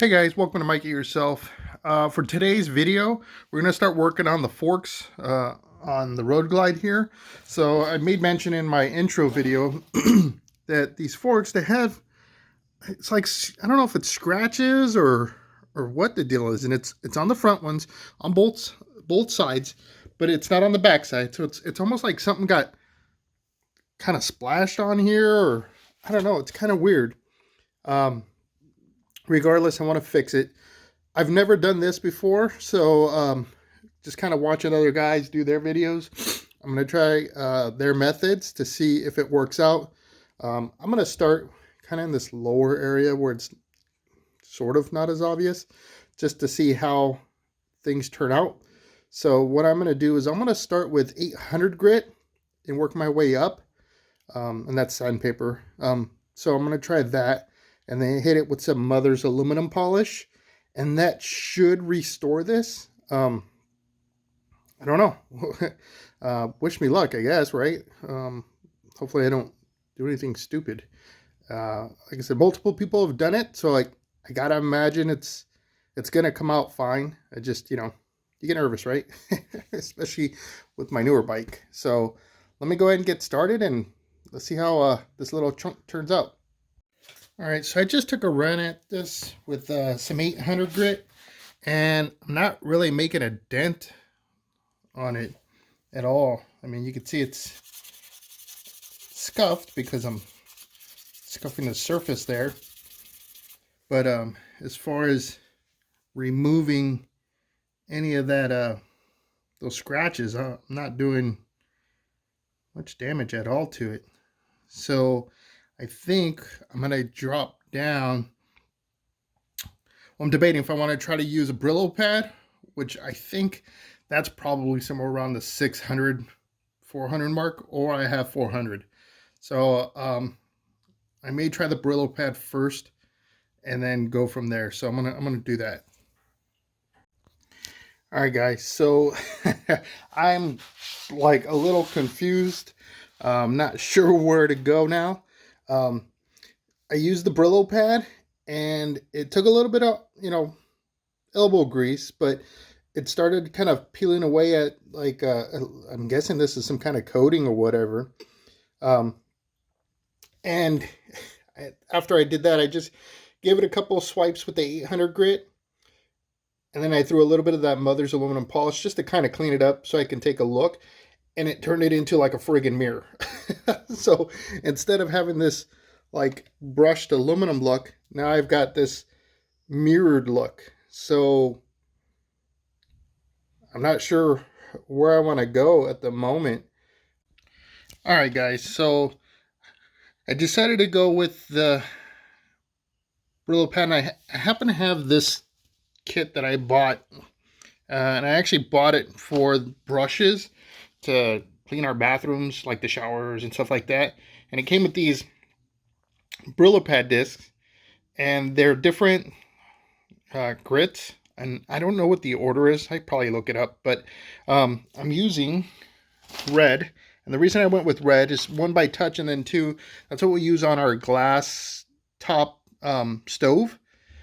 Hey guys, welcome to Mike It Yourself. For today's video, we're going to start working on the forks on the Road Glide here. So I made mention in my intro video that these forks, they have, it's like, I don't know if it's scratches or what the deal is. And it's on the front ones, on both sides, but it's not on the back side. So it's almost like something got kind of splashed on here, or I don't know, it's kind of weird. Regardless, I want to fix it. I've never done this before, so just kind of watching other guys do their videos. I'm going to try their methods to see if it works out. I'm going to start kind of in this lower area where it's sort of not as obvious, just to see how things turn out. So what I'm going to do is I'm going to start with 800 grit and work my way up, and that's sandpaper. So I'm going to try that. And then hit it with some Mother's aluminum polish, and that should restore this. I don't know. Wish me luck, I guess, right? Hopefully I don't do anything stupid. Like I said, multiple people have done it, so I gotta imagine it's gonna come out fine. I just, you get nervous, right? Especially with my newer bike. So let me go ahead and get started, and let's see how this little chunk turns out. All right, so I just took a run at this with some 800 grit, and I'm not really making a dent on it at all. I mean, you can see it's scuffed because I'm scuffing the surface there. But as far as removing any of that, those scratches, I'm not doing much damage at all to it. So I think I'm going to drop down. Well, I'm debating if I want to try to use a Brillo pad, which I think that's probably somewhere around the 600, 400 mark, or I have 400. So I may try the Brillo pad first and then go from there. So I'm gonna do that. All right, guys. So I'm like a little confused. I'm not sure where to go now. I used the Brillo pad, and it took a little bit of, elbow grease, but it started kind of peeling away at, like, I'm guessing this is some kind of coating or whatever. And after I did that, I just gave it a couple of swipes with the 800 grit. And then I threw a little bit of that Mother's aluminum polish just to kind of clean it up so I can take a look. And it turned it into like a friggin' mirror. So instead of having this like brushed aluminum look, now I've got this mirrored look. So I'm not sure where I want to go at the moment. All right, guys. So I decided to go with the Brillo pen. I happen to have this kit that I bought, and I actually bought it for brushes to clean our bathrooms, like the showers and stuff like that. And it came with these Brillo pad discs, and they're different grits. And I don't know what the order is. I probably look it up, but I'm using red. And the reason I went with red is, one, by touch, and then two, that's what we use on our glass top stove.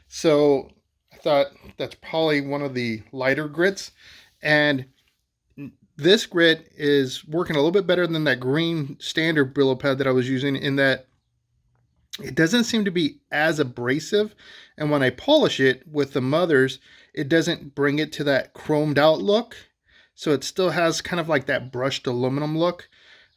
So I thought that's probably one of the lighter grits. And this grit is working a little bit better than that green standard Brillo pad that I was using, in that it doesn't seem to be as abrasive. And when I polish it with the Mother's, it doesn't bring it to that chromed out look. So it still has kind of like that brushed aluminum look.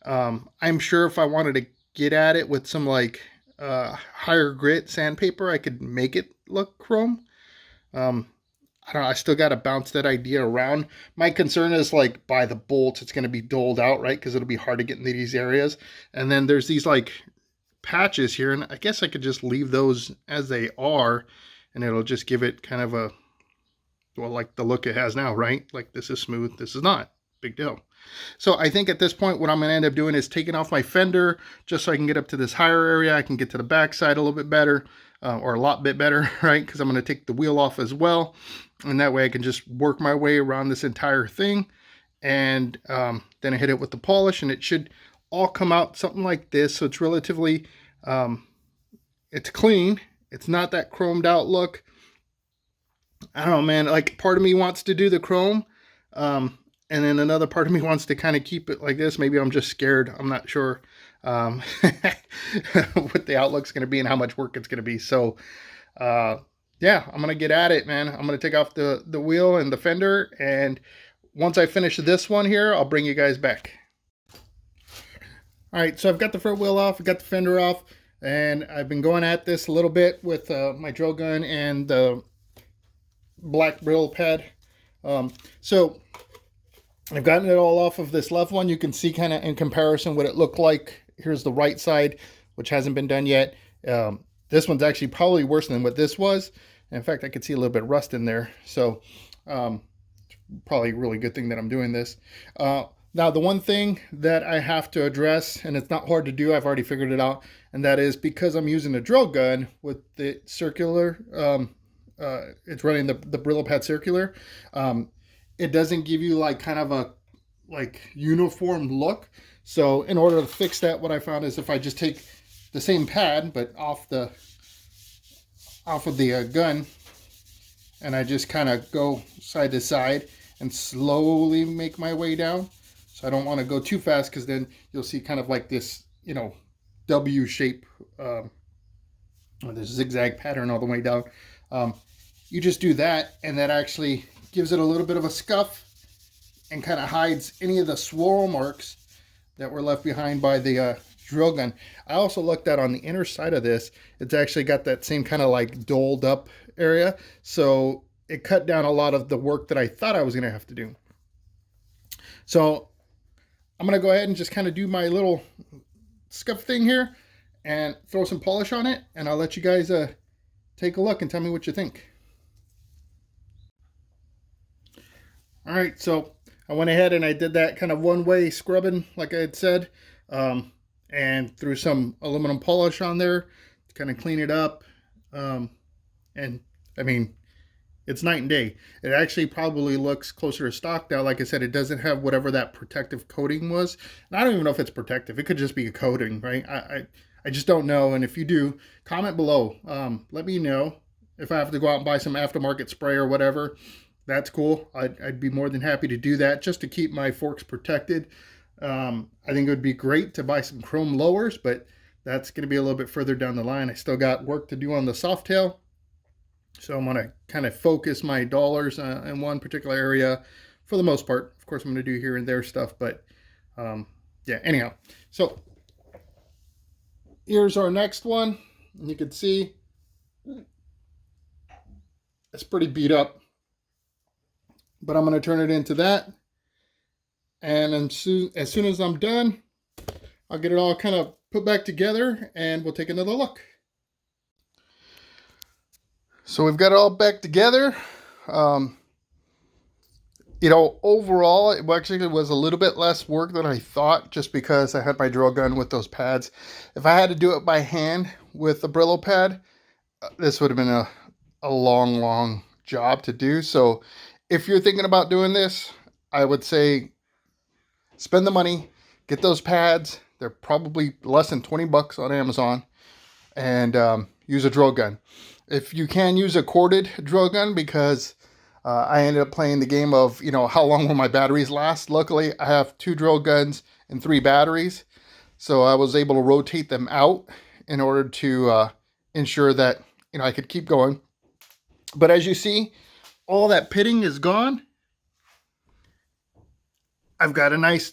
I'm sure if I wanted to get at it with some like higher grit sandpaper, I could make it look chrome. I don't know, I still got to bounce that idea around. My concern is, like, by the bolts, it's going to be doled out, right? Because it'll be hard to get into these areas. And then there's these, like, patches here. And I guess I could just leave those as they are. And it'll just give it kind of a, well, like the look it has now, right? Like, this is smooth, this is not. Big deal. So I think at this point, what I'm going to end up doing is taking off my fender just so I can get up to this higher area. I can get to the back side a little bit better, or a lot bit better, right? Because I'm going to take the wheel off as well. And that way I can just work my way around this entire thing. And then I hit it with the polish, and it should all come out something like this. So it's relatively, it's clean. It's not that chromed out look. I don't know, man. Like, part of me wants to do the chrome, and then another part of me wants to kind of keep it like this. Maybe I'm just scared. I'm not sure um, what the outlook's going to be and how much work it's going to be. So, uh, yeah, I'm gonna get at it, man. I'm gonna take off the wheel and the fender, and once I finish this one here, I'll bring you guys back. All right, so I've got the front wheel off, I've got the fender off, and I've been going at this a little bit with my drill gun and the black brittle pad. So I've gotten it all off of this left one. You can see kind of in comparison what it looked like. Here's the right side, which hasn't been done yet. This one's actually probably worse than what this was. In fact, I could see a little bit of rust in there. So probably a really good thing that I'm doing this. Now, the one thing that I have to address, and it's not hard to do, I've already figured it out, and that is because I'm using a drill gun with the circular, it's running the Brillo pad circular, it doesn't give you like kind of a like uniform look. So in order to fix that, what I found is if I just take the same pad, but off of the gun, and I just kind of go side to side and slowly make my way down. So I don't want to go too fast, because then you'll see kind of like this, you know, W shape, this zigzag pattern all the way down. You just do that, and that actually gives it a little bit of a scuff and kind of hides any of the swirl marks that were left behind by the drill gun. I also looked at on the inner side of this, it's actually got that same kind of like doled up area. So it cut down a lot of the work that I thought I was going to have to do. So I'm going to go ahead and just kind of do my little scuff thing here and throw some polish on it. And I'll let you guys take a look and tell me what you think. All right, so I went ahead and I did that kind of one-way scrubbing, like I had said, and threw some aluminum polish on there to kind of clean it up. And I mean, it's night and day. It actually probably looks closer to stock now. Like I said, it doesn't have whatever that protective coating was. And I don't even know if it's protective. It could just be a coating, right? I just don't know. And if you do, comment below. Let me know if I have to go out and buy some aftermarket spray or whatever. That's cool. I'd be more than happy to do that just to keep my forks protected. I think it would be great to buy some chrome lowers, but that's going to be a little bit further down the line. I still got work to do on the soft tail. So I'm going to kind of focus my dollars in one particular area for the most part. Of course, I'm going to do here and there stuff, but yeah, anyhow. So here's our next one. And you can see it's pretty beat up, but I'm going to turn it into that. And as soon as I'm done, I'll get it all kind of put back together and we'll take another look. So we've got it all back together. You know, overall, it actually was a little bit less work than I thought, just because I had my drill gun with those pads. If I had to do it by hand with the Brillo pad, this would have been a long job to do. So if you're thinking about doing this, I would say spend the money, get those pads. They're probably less than 20 bucks on Amazon, and use a drill gun. If you can, use a corded drill gun, because I ended up playing the game of, you know, how long will my batteries last? Luckily, I have 2 drill guns and 3 batteries, so I was able to rotate them out in order to ensure that, you know, I could keep going. But as you see, all that pitting is gone. I've got a nice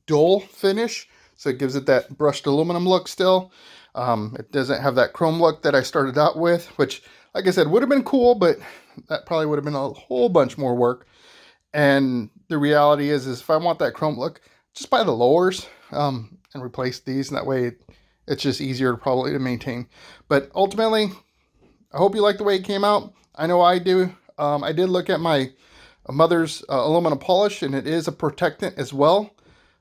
dull finish, so it gives it that brushed aluminum look still. It doesn't have that chrome look that I started out with, which, like I said, would have been cool, but that probably would have been a whole bunch more work. And the reality is if I want that chrome look, just buy the lowers and replace these, and that way it's just easier probably to maintain. But ultimately, I hope you like the way it came out. I know I do. I did look at my mother's aluminum polish, and it is a protectant as well.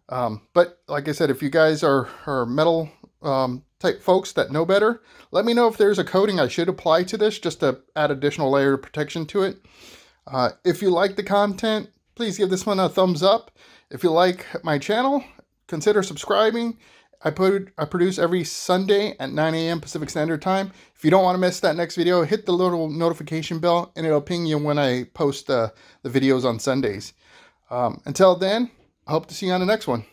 But like I said, if you guys are metal type folks that know better, let me know if there's a coating I should apply to this just to add additional layer of protection to it. If you like the content, please give this one a thumbs up. If you like my channel, consider subscribing, I produce every Sunday at 9 a.m. Pacific Standard Time. If you don't want to miss that next video, hit the little notification bell and it'll ping you when I post the videos on Sundays. Until then, I hope to see you on the next one.